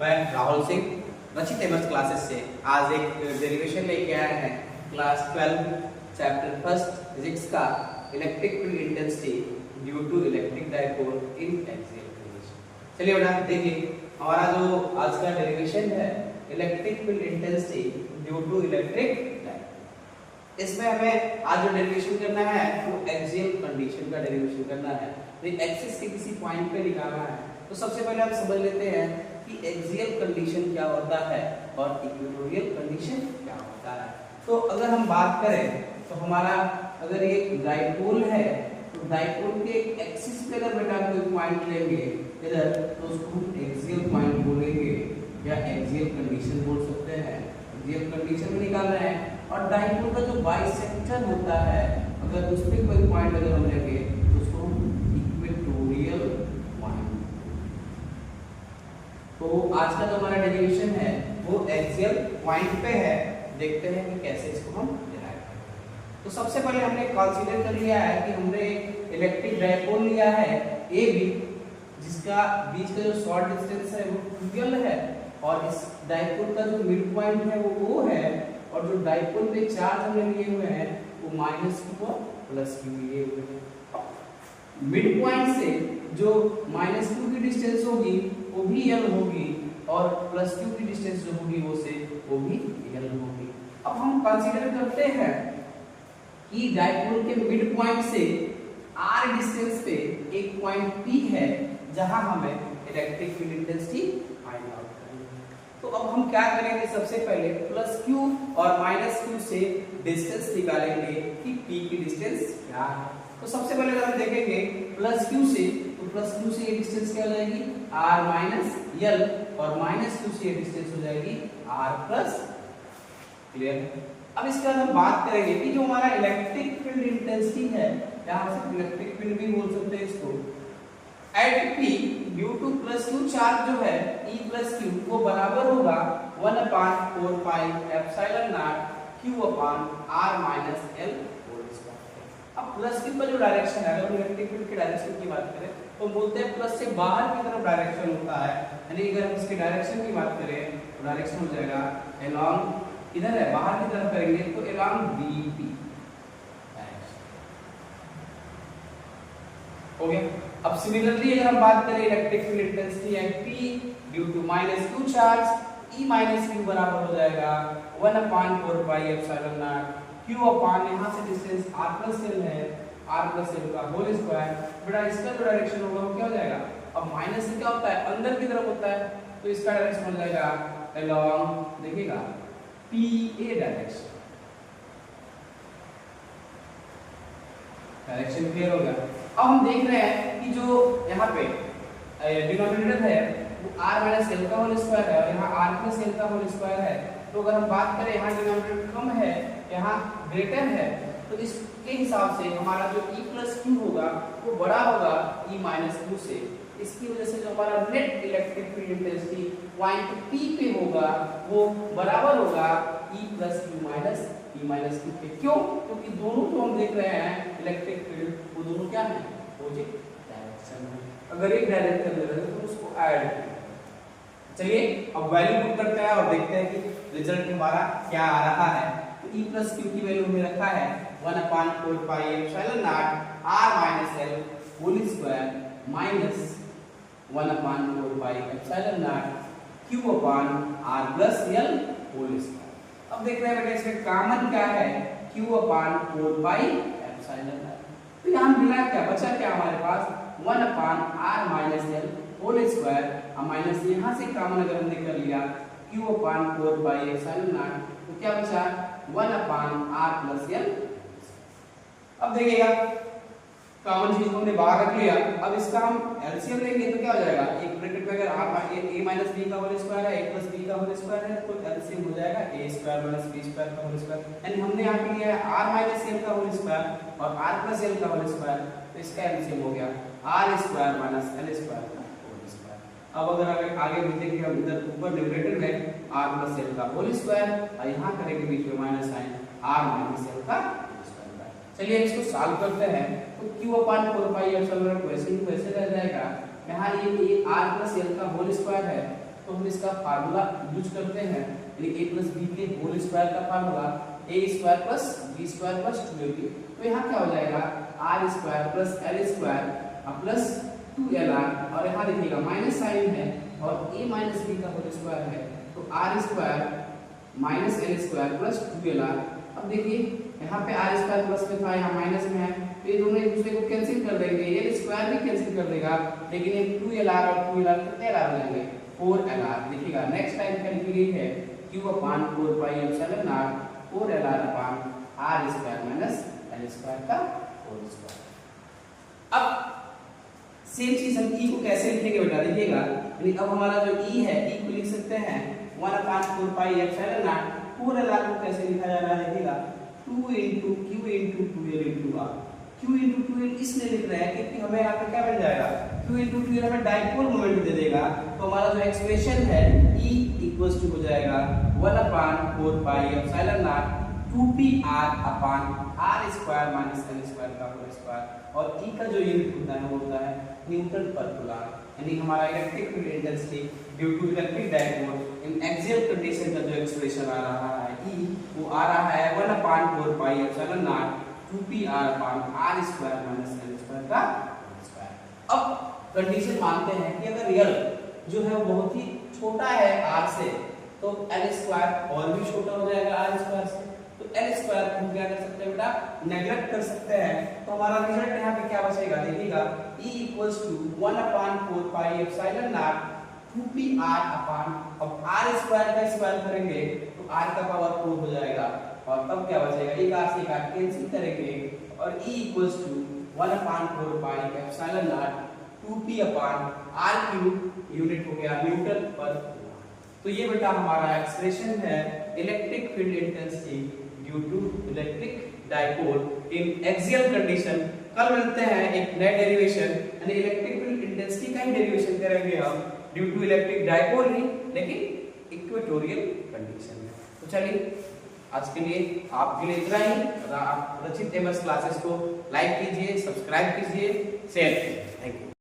मैं राहुल सिंह रचित MS classes से आज एक डेरिवेशन लेके आए हैं क्लास 12 चैप्टर फर्स्ट फिजिक्स का electric field intensity due to electric dipole in axial condition. चलिए बेटा देखिए हमारा जो आज का डेरिवेशन है electric field intensity due to electric dipole. इसमें हमें आज जो डेरिवेशन करना है वो एक्सियल कंडीशन का डेरिवेशन करना है। तो एक्सिस के किसी पॉइंट पे निकालना है। तो सबसे पहले हम समझ लेते हैं कि एक्सियल कंडीशन क्या होता है और इक्वेटोरियल कंडीशन क्या होता है। तो अगर हम बात करें तो हमारा अगर ये डाइपोल है तो डाइपोल के एक्सिस पे अगर बेटा कोई पॉइंट लेंगे इधर तो उसको हम एक्सियल पॉइंट बोलेंगे या एक्सियल कंडीशन बोल सकते हैं। एक्सियल कंडीशन में निकाल रहे हैं और डाइपोल का जो बाइसेक्टर होता है अगर उस पे कोई पॉइंट अगर हम लेंगे तो उसको हम इक्वेटोरियल पॉइंट। तो आज का जो हमारा डेरिवेशन है वो एक्सियल पॉइंट पे है। देखते हैं कि कैसे इसको हम डिराइव करें। तो सबसे पहले हमने कंसीडर कर लिया है कि हमने एक इलेक्ट्रिक डाइपोल लिया है ए बी जिसका बीच का जो शॉर्ट डिस्टेंस है वो QL है और इस डाइपोल का जो मिड पॉइंट है वो O है और जो डाइपोल पे चार्ज हमने लिए हुए हैं वो -q और +q लिए हुए हैं। मिड पॉइंट से जो -q की डिस्टेंस होगी वो भी L होगी और +q की डिस्टेंस जो होगी वो भी L होगी। अब हम कंसीडर करते हैं कि डाइपोल के मिड पॉइंट से r डिस्टेंस पे एक पॉइंट P है जहां हमें electric field intensity find out करनी है। तो अब हम क्या करेंगे सबसे पहले +q और -q से डिस्टेंस निकालेंगे कि P की डिस्टेंस क्या है। तो सबसे पहले अगर हम देखेंगे +q से तो +q से ये डिस्टेंस क्या हो जाएगी r - l और -q से ये डिस्टेंस हो जाएगी r+। क्लियर। अब इसके बाद हम बात करेंगे कि जो हमारा इलेक्ट्रिक फील्ड इंटेंसिटी है यहां से इलेक्ट्रिक फील्ड भी बोल सकते हैं इसको at P due to +q charge जो है E + q वो बराबर होगा 1/4 pi epsilon naught q upon r - l whole square. अब +q का जो डायरेक्शन है अगर इलेक्ट्रिक फील्ड के डायरेक्शन की बात करें तो बोलते हैं प्लस से बाहर की तरफ डायरेक्शन होता है। यानी अगर हम इसके डायरेक्शन की बात करें तो डायरेक्शन हो जाएगा अलोंग इधर है बाहर की तरफ करेंगे तो अलोंग BP हो गया। अब सिमिलरली अगर हम बात करें electric field intensity at P due to -q charge E - q बराबर हो जाएगा 1/4 pi epsilon naught q upon यहां से डिस्टेंस r+l है r+l का होल स्क्वायर। बेटा इसका जो डायरेक्शन होगा वो क्या हो जाएगा अब माइनस से क्या होता है अंदर की तरफ होता है तो इसका डायरेक्शन हो जाएगा अलोंग देखिएगा PA डायरेक्शन। डायरेक्शन क्लियर हो गया। अब हम देख रहे हैं कि जो यहाँ पे डिनोमिनेटर है वो r - l का होल स्क्वायर है और यहाँ r+l का होल स्क्वायर है। तो अगर हम बात करें यहाँ डिनोमिनेटर कम है यहाँ ग्रेटर है तो इसके हिसाब से हमारा जो E + q होगा वो बड़ा होगा E - q से। इसकी वजह से जो हमारा net electric field intensity point P पे होगा वो बराबर होगा E + q - E - q के। क्यों? क्योंकि दोनों जो हम देख रहे हैं इलेक्ट्रिक फील्ड वो दोनों क्या है अपोजिट डायरेक्शन में। अगर एक डायरेक्शन में रहे तो उसको ऐड करें। चलिए अब वैल्यू पुट करते हैं और देखते हैं कि रिजल्ट हमारा क्या आ रहा है। तो E + q की वैल्यू में रखा है 1/4 pi epsilon naught r - l whole square minus 1/4 pi epsilon naught q upon r+l whole square. अब देख रहे हैं बेटा इसमें कॉमन क्या है q/4 पाई एप्सिलॉन नॉट। तो यहां मिला क्या बचा क्या हमारे पास 1/r - l होल स्क्वायर और माइनस यहां से कॉमन अगर हमने कर लिया q/4 पाई एप्सिलॉन नॉट तो क्या बचा 1/r+l। अब देखिएगा कॉमन चीज हमने बाहर रख लिया। अब इसका हम एलसीएम लेंगे तो क्या हो जाएगा एक ब्रैकेट में अगर a - b का होल स्क्वायर है a + b का होल स्क्वायर है तो एलसीएम हो जाएगा a² - b² का होल स्क्वायर। यानी हमने यहां पे लिया है r - l का होल स्क्वायर और r+l का होल स्क्वायर तो इसका एलसीएम हो गया r² - l² का होल स्क्वायर। अब अगर आगे भी देखिए हम इधर ऊपर न्यूमरेटर में r+l का होल स्क्वायर और यहां करेंगे बीच में माइनस साइन r - l का होल स्क्वायर। चलिए इसको सॉल्व करते हैं तो q/4 पाई एप्सिलॉन नॉट वैसे ही वैसे रह जाएगा। यहाँ ये r+l का होल स्क्वायर है तो हम इसका फार्मूला यूज करते हैं, यानी a प्लस बी के होल स्क्वायर का formula a square plus b square plus 2ab। तो यहाँ क्या हो जाएगा r square plus l square plus 2lr, और यहाँ देखिएगा माइनस साइन है और a माइनस b का होल स्क्वायर है, तो r square minus l square plus 2lr। अब देखिए यहाँ पे r स्क्वायर प्लस में था, यहाँ माइनस में है, तो ये दोनों एक दूसरे को कैंसिल कर देंगे, ये स्क्वायर भी कैंसिल कर देगा, लेकिन ये 2lr और 2lr कितने lr हो जाएंगे 4lr। देखिएगा नेक्स्ट टाइम क्या लिखी गई है q upon 4 pi epsilon not 4lr upon r square minus l square का होल स्क्वायर। अब सेम चीज हम e को कैसे लिखेंगे बेटा, देखिएगा यानी अब हमारा जो e है e को लिख सकते हैं 1 upon 4 pi epsilon not 4lr को कैसे लिखा जा रहा है, देखिएगा 2 into q into 2l into r। q into 2l इसलिए लिख रहे हैं क्योंकि हमें यहाँ पे क्या बन जाएगा q into 2l हमें डाइपोल मोमेंट दे देगा, तो हमारा जो एक्सप्रेशन है e इक्वल्स टू हो जाएगा 1 upon 4 pi epsilon nought 2pr अपान r square minus l square का होल स्क्वायर, और e का जो यूनिट होता है वो होता है न्यूटन पर कूलम, यानी हमारा electric field intensity due to electric dipole in axial condition का जो एक्सप्रेशन आ रहा है e वो आ रहा है 1 upon 4 pi epsilon nought 2pr अपान r square minus l square का स्क्वायर। अब कंडीशन मानते हैं कि अगर रियल जो है वो बहुत ही छोटा है r से, तो l स्क्वायर और भी छोटा हो जाएगा r स्क्वायर से, तो l स्क्वायर को हम क्या कर सकते हैं बेटा नेगलेक्ट कर सकते हैं, तो हमारा रिजल्ट यहाँ पे क्या बचेगा, देखिएगा e equals to 1 upon 4 pi epsilon nought 2pr upon, अब r स्क्वायर का स्क्वायर करेंगे तो r का पावर 4 हो जाएगा, और तब क्या बचेगा एक r से एक r कैंसिल करेंगे, और e equals to 1 upon 4 pi epsilon nought 2p upon r cube unit हो गया न्यूटन पर कूलम। तो ये बेटा हमारा एक्सप्रेशन है electric field intensity due to electric dipole in axial condition. कल मिलते हैं एक नए डेरिवेशन, यानी इलेक्ट्रिक फील्ड इंटेंसिटी का ही डेरिवेशन करेंगे हम ड्यू टू इलेक्ट्रिक डाइपोल नहीं, लेकिन इक्वेटोरियल कंडीशन में। तो चलिए आज के लिए आपके लिए इतना ही। आप रचित एमएस क्लासेस को लाइक कीजिए, सब्सक्राइब कीजिए, शेयर कीजिए। Thank you.